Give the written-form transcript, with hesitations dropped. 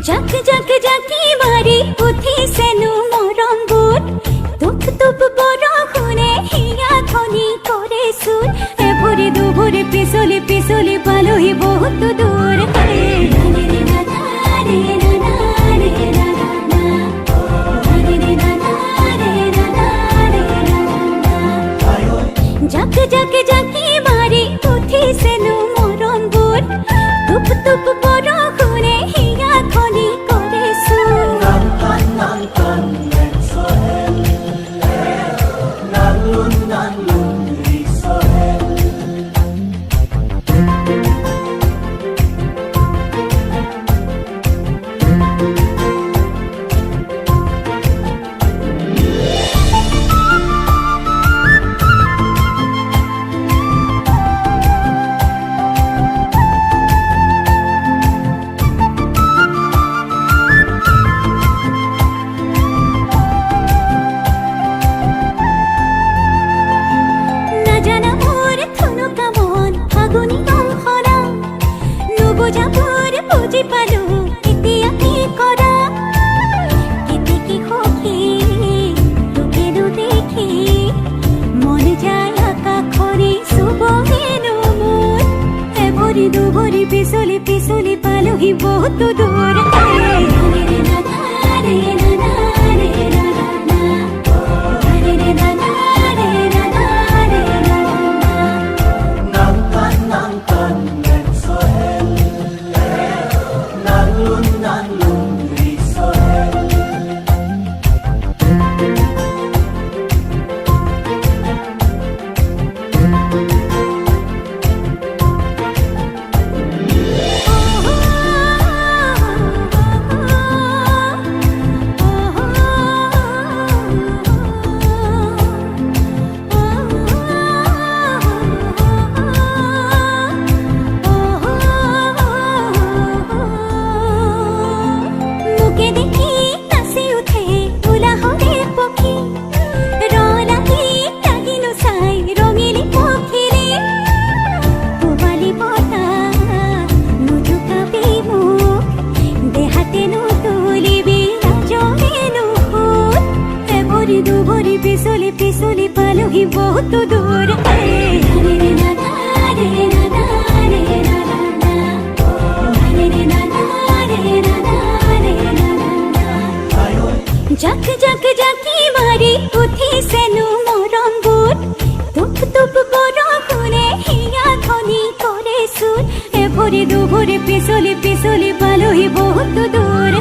জাক জাক জাকি মাৰি উঠিছেনো মৰম বুট তুপ তুপ বৰষুণে হিয়া খনি কৰে চুৰ এভৰি দুভৰি পিছলি পিছলি পালোহি বহুত দূৰ জাক জাক জাকি মাৰি উঠিছেনো মৰম বুট তুপ তুপ বৰষুণে হিয়া খনি কৰে চুৰ পিছলি পিছলি পালোহি বহুত দূৰ পিছলি পিছলি পালোহি বহুত দূৰ জাক জাক জাকি মাৰি উঠিছেনো মৰম বুট তুপ তুপ বৰষুণে হিয়া খনি কৰে চুৰ এভৰি দুভৰি পিছলি পিছলি পালোহি বহুত দূৰ